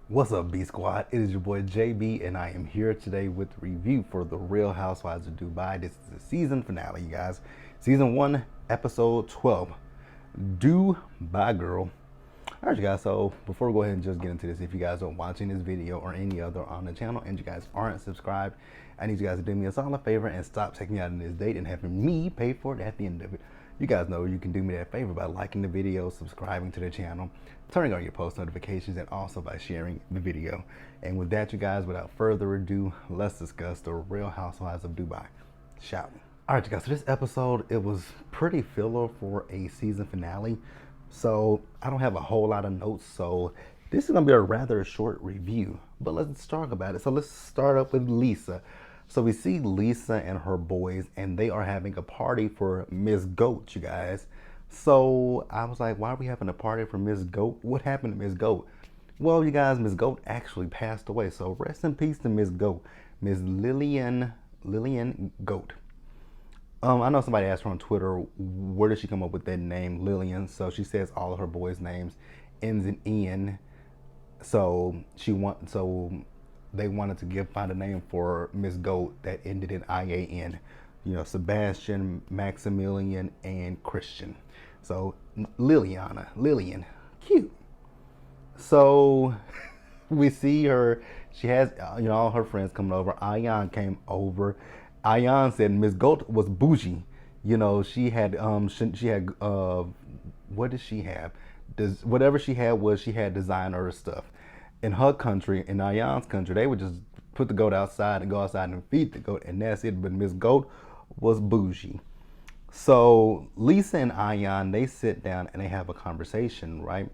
What's up, B Squad? It is your boy JB, and I am here today with the review for The Real Housewives of Dubai. This is the season finale, you guys. Season 1, episode 12. Dubai Girl. Alright, you guys, so before we go ahead and just get into this, if you guys are watching this video or any other on the channel and you guys aren't subscribed, I need you guys to do me a solid favor and stop taking me out on this date and having me pay for it at the end of it. You guys know you can do me that favor by liking the video, subscribing to the channel, turning on your post notifications, and also by sharing the video. And with that, you guys, without further ado, let's discuss The Real Housewives of Dubai, shall we? All right, you guys, so this episode, it was pretty filler for a season finale. So I don't have a whole lot of notes, so this is gonna be a rather short review, but let's talk about it. So let's start up with Lisa. So we see Lisa and her boys, and they are having a party for Miss Goat, you guys. So I was like, why are we having a party for Miss Goat? What happened to Miss Goat? Well, you guys, Miss Goat actually passed away. So rest in peace to Miss Goat, Miss Lillian Goat. I know somebody asked her on Twitter, where did she come up with that name, Lillian? So she says all of her boys' names ends in Ian. So they wanted to find a name for Miss Goat that ended in IAN. You know, Sebastian, Maximilian, and Christian. So Lillian, cute. So we see her. She has, all her friends coming over. Ayan came over. Ayan said Miss Goat was bougie. You know, she had what did she have? Whatever she had was she had designer stuff. In her country, in Ayan's country, they would just put the goat outside and go outside and feed the goat, and that's it. But Miss Goat was bougie. So Lisa and Ayan, they sit down and they have a conversation, right?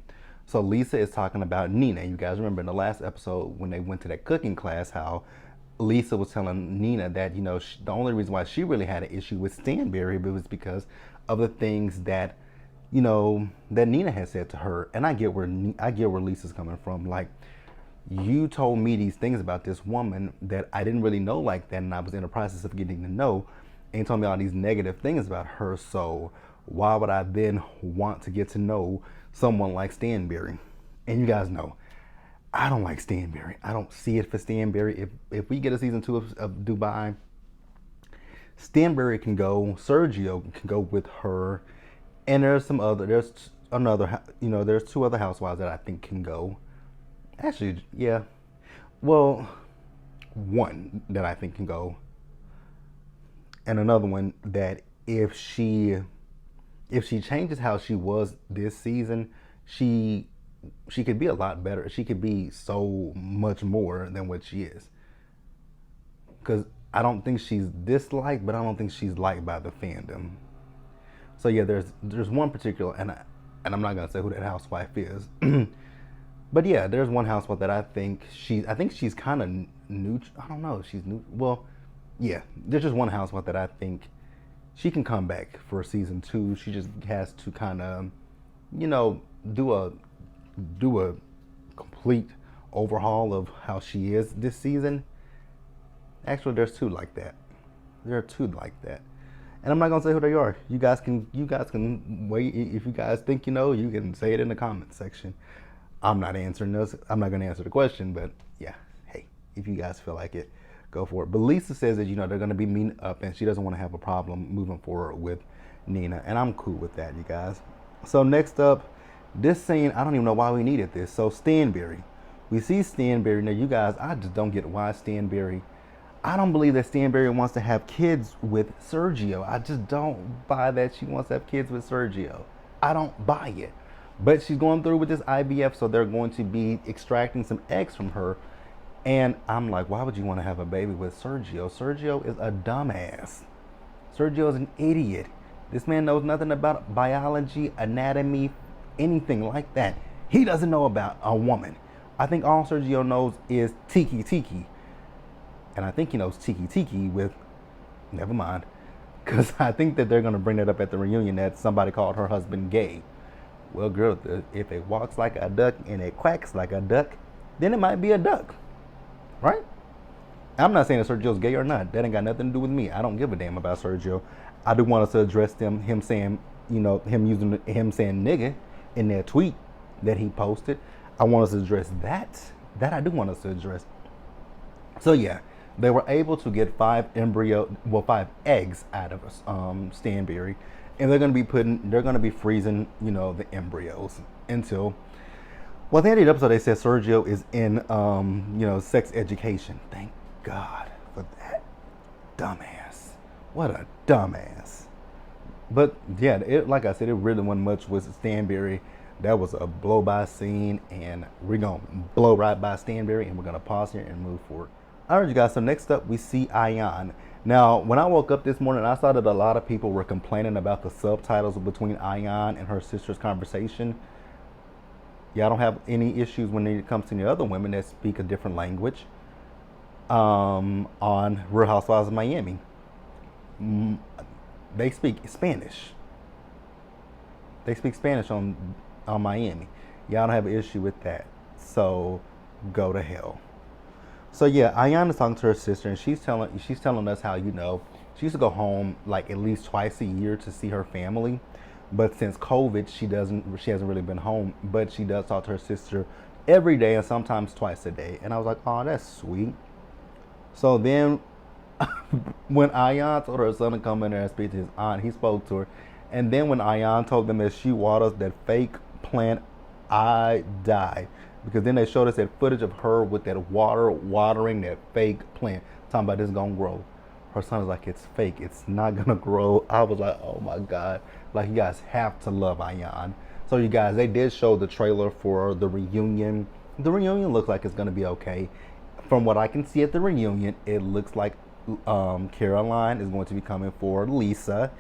So Lisa is talking about Nina. You guys remember in the last episode when they went to that cooking class, how Lisa was telling Nina that, the only reason why she really had an issue with Stanberry was because of the things that, that Nina had said to her. And I get where Lisa's coming from. Like, you told me these things about this woman that I didn't really know like that, and I was in the process of getting to know, and you told me all these negative things about her. So why would I then want to get to know someone like Stanberry? And you guys know, I don't like Stanberry. I don't see it for Stanberry. If we get a season 2 of Dubai, Stanberry can go, Sergio can go with her, and there's two other housewives that I think can go. Actually, yeah. Well, one that I think can go, and another one that if she changes how she was this season, she could be a lot better. She could be so much more than what she is. Because I don't think she's disliked, but I don't think she's liked by the fandom. So yeah, there's one particular, and I'm not gonna say who that housewife is. But yeah, there's one housewife that I think she's kind of new. I don't know if she's new. Well, yeah, there's just one housewife that I think she can come back for season 2. She just has to kind of, do a complete overhaul of how she is this season. Actually, there's two like that. There are two like that. And I'm not gonna say who they are. You guys can wait. If you guys think you know, you can say it in the comment section. I'm not answering this. I'm not gonna answer the question, but yeah, hey, if you guys feel like it, go for it. But Lisa says that, they're gonna be meeting up, and she doesn't want to have a problem moving forward with Nina, and I'm cool with that, you guys. So next up, this scene, I don't even know why we needed this. So Stanberry, we see Stanberry. Now, you guys, I just don't get why Stanberry. I don't believe that Stanberry wants to have kids with Sergio. I just don't buy that she wants to have kids with Sergio. I don't buy it. But she's going through with this IVF, so they're going to be extracting some eggs from her. And I'm like, why would you want to have a baby with Sergio? Sergio is a dumbass. Sergio is an idiot. This man knows nothing about biology, anatomy, anything like that. He doesn't know about a woman. I think all Sergio knows is tiki tiki. And I think he knows tiki tiki with, never mind. Because I think that they're going to bring that up at the reunion, that somebody called her husband gay. Well, girl, if it walks like a duck and it quacks like a duck, then it might be a duck, right? I'm not saying that Sergio's gay or not. That ain't got nothing to do with me. I don't give a damn about Sergio. I do want us to address him saying, him saying nigga in that tweet that he posted. I want us to address that that I do want us to address. So yeah, they were able to get 5 eggs out of Stanberry, and they're gonna be freezing, the embryos until. Well, at the end of the episode, they said Sergio is in, sex education. Thank God for that. Dumbass. What a dumbass. But yeah, like I said, it really wasn't much with Stanberry. That was a blow by scene, and we're gonna blow right by Stanberry, and we're gonna pause here and move forward. All right, you guys. So next up, we see Ayan. Now, when I woke up this morning, I saw that a lot of people were complaining about the subtitles between Ayan and her sister's conversation. Yeah, I don't have any issues when it comes to the other women that speak a different language on Real Housewives of Miami. Mm, They speak Spanish. They speak Spanish on Miami. Yeah, I don't have an issue with that. So go to hell. So yeah, Ayana's talking to her sister, and she's telling us how she used to go home like at least twice a year to see her family, but since COVID, she hasn't really been home. But she does talk to her sister every day and sometimes twice a day. And I was like, oh, that's sweet. So then, when Ayan told her son to come in there and speak to his aunt, he spoke to her. And then when Ayan told them that she waters that fake plant, I died. Because then they showed us that footage of her with that watering that fake plant. Talking about this gonna grow. Her son is like, it's fake. It's not gonna grow. I was like, oh my God. Like, you guys have to love Ayan. So you guys, they did show the trailer for the reunion. The reunion looks like it's gonna be okay. From what I can see at the reunion, it looks like Caroline is going to be coming for Lisa,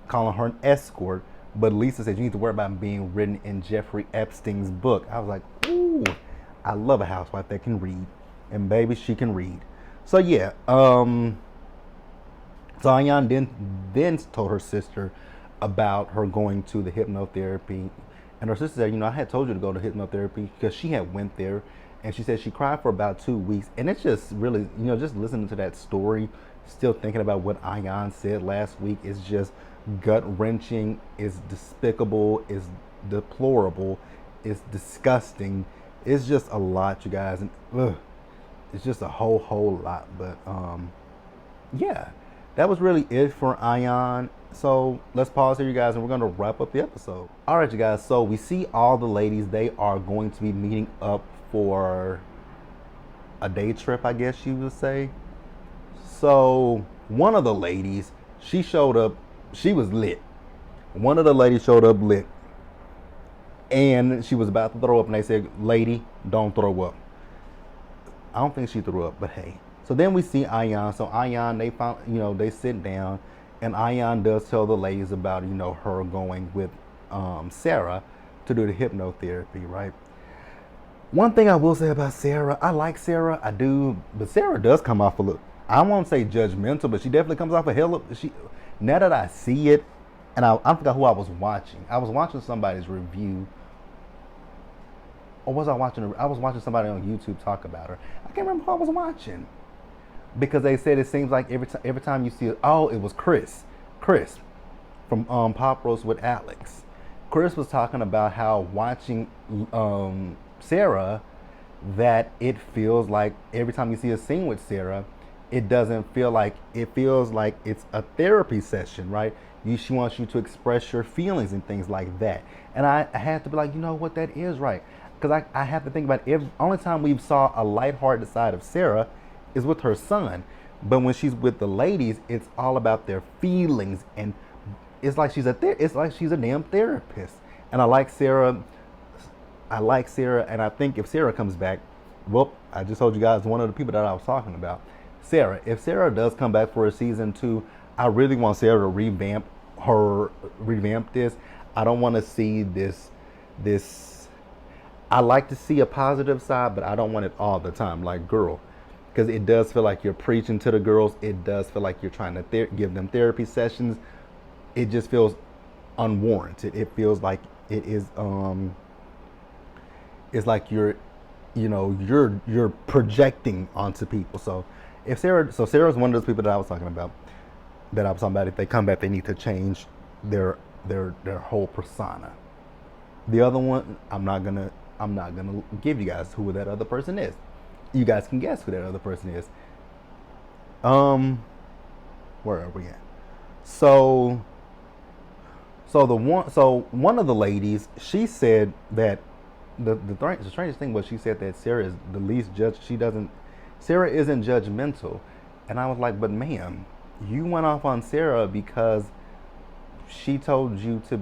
calling her an escort. But Lisa said you need to worry about being written in Jeffrey Epstein's book. I was like, ooh, I love a housewife that can read. And baby, she can read. So yeah, so Ayan then told her sister about her going to the hypnotherapy. And her sister said, I had told you to go to hypnotherapy because she had went there. And she said she cried for about 2 weeks. And it's just really, just listening to that story, still thinking about what Ayan said last week is just gut-wrenching, is despicable, is deplorable, is disgusting. It's just a lot, you guys. And it's just a whole lot. But yeah, that was really it for Ayan. So let's pause here, you guys, and we're going to wrap up the episode. All right, you guys. So we see all the ladies. They are going to be meeting up for a day trip, I guess you would say. So one of the ladies, she showed up. She was lit. One of the ladies showed up lit. And she was about to throw up, and they said, lady, don't throw up. I don't think she threw up, but hey. So then we see Ayan. So Ayan, they sit down, and Ayan does tell the ladies about, her going with Sarah to do the hypnotherapy, right? One thing I will say about Sarah, I like Sarah, I do, but Sarah does come off a little, I won't say judgmental, but she definitely comes off a hell of, now that I see it, and I forgot who I was watching. I was watching somebody's review, or was I was watching somebody on YouTube talk about her. I can't remember who I was watching, because they said it seems like every time you see it, oh, it was Chris from Pop Roast with Alex. Chris was talking about how watching Sarah, that it feels like every time you see a scene with Sarah, it doesn't feel like, it feels like it's a therapy session, right? She wants you to express your feelings and things like that. And I had to be like, what, that is right. Because I have to think about only time we saw a lighthearted side of Sarah is with her son. But when she's with the ladies, it's all about their feelings, and it's like she's a damn therapist. And I like Sarah, and I think if Sarah comes back, well, I just told you guys one of the people that I was talking about. Sarah, if Sarah does come back for a season 2, I really want Sarah to revamp this. I don't want to see this. I like to see a positive side, but I don't want it all the time. Like, girl, because it does feel like you're preaching to the girls. It does feel like you're trying to give them therapy sessions. It just feels unwarranted. It feels like it is. It's like you're projecting onto people. So Sarah's one of those people that I was talking about. If they come back, they need to change their whole persona. The other one, I'm not gonna I'm not gonna give you guys who that other person is. You guys can guess who that other person is. Um, where are we at? So, one of the ladies, she said that the strangest thing was she said that Sarah is the least judge. Sarah isn't judgmental, and I was like, but ma'am, you went off on Sarah because she told you to.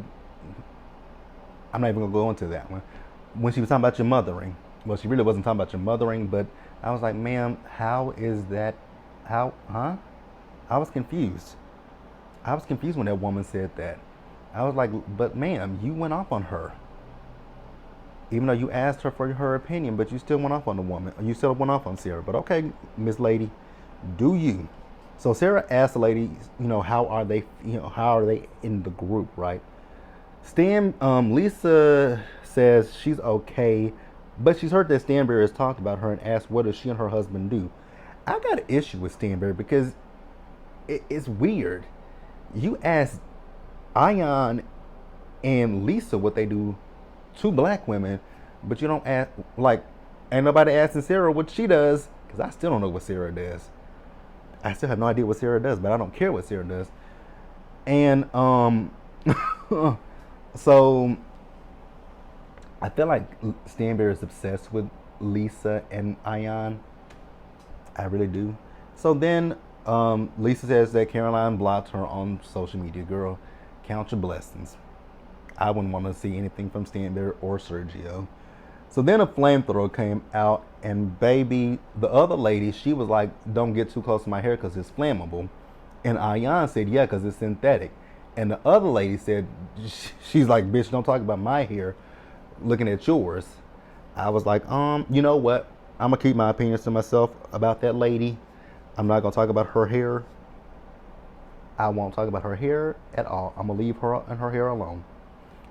I'm not even gonna go into that one. When she was talking about your mothering, well, she really wasn't talking about your mothering, but I was like, ma'am, how is that? How? Huh? I was confused. I was confused when that woman said that. I was like, but ma'am, you went off on her. Even though you asked her for her opinion, but you still went off on the woman. You still went off on Sarah. But okay, Miss Lady, do you? So Sarah asked the lady, how are they, how are they in the group, right? Lisa says she's okay, but she's heard that Stanberry has talked about her and asked what does she and her husband do. I got an issue with Stanberry because it's weird. You ask Ayan and Lisa what they do, two black women, but you don't ask, like, ain't nobody asking Sarah what she does, because I still don't know what Sarah does. I still have no idea what Sarah does, but I don't care what Sarah does. And so I feel like Stanberry is obsessed with Lisa and Ayan. I really do. So then Lisa says that Caroline blocked her on social media. Girl, count your blessings. I wouldn't want to see anything from Stanberry or Sergio. So then a flamethrower came out, and baby, the other lady, she was like, don't get too close to my hair because it's flammable. And Ayan said, yeah, because it's synthetic. And the other lady said, she's like, bitch, don't talk about my hair looking at yours. I was like, you know what? I'm going to keep my opinions to myself about that lady. I'm not going to talk about her hair. I won't talk about her hair at all. I'm going to leave her and her hair alone.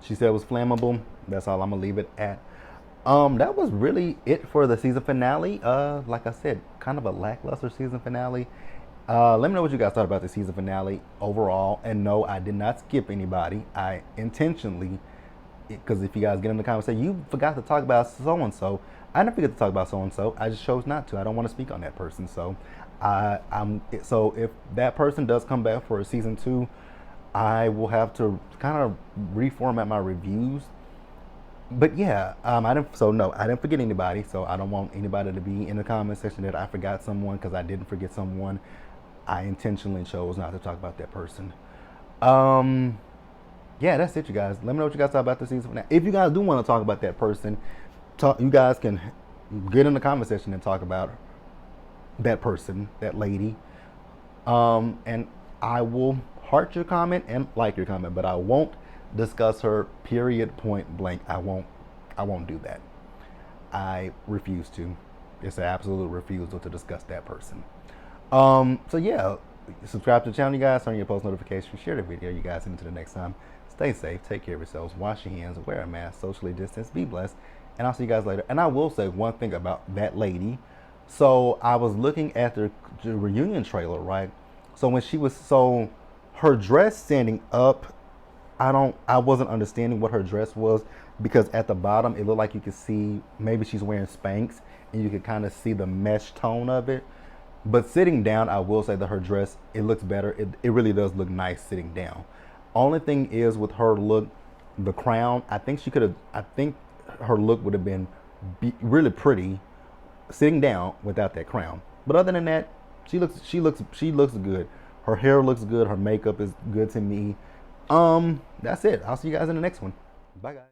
She said it was flammable. That's all I'm going to leave it at. That was really it for the season finale. Like I said, kind of a lackluster season finale. Let me know what you guys thought about the season finale overall. And no, I did not skip anybody. I intentionally, because if you guys get in the comments and say, you forgot to talk about so-and-so. I didn't forget to talk about so-and-so. I just chose not to. I don't want to speak on that person. So so if that person does come back for a season 2, I will have to kind of reformat my reviews. But yeah, I didn't forget anybody. So I don't want anybody to be in the comment section that I forgot someone, because I didn't forget someone. I intentionally chose not to talk about that person. Yeah, that's it, you guys. Let me know what you guys thought about the season finale. If you guys do want to talk about that person, you guys can get in the comment section and talk about that person, that lady. And I will heart your comment and like your comment, but I won't discuss her, period, point blank. I won't do that. I refuse to. It's an absolute refusal to discuss that person. So yeah, subscribe to the channel, you guys, turn your post notifications, share the video, you guys, and until the next time, stay safe, take care of yourselves, wash your hands, wear a mask, socially distance, be blessed, and I'll see you guys later. And I will say one thing about that lady. So I was looking at the reunion trailer, right? So when her dress standing up, I wasn't understanding what her dress was, because at the bottom it looked like you could see maybe she's wearing Spanx and you could kind of see the mesh tone of it. But sitting down, I will say that her dress, it looks better. It really does look nice sitting down. Only thing is with her look, the crown, I think her look would have been really pretty sitting down without that crown. But other than that, she looks good. Her hair looks good. Her makeup is good to me. That's it. I'll see you guys in the next one. Bye, guys.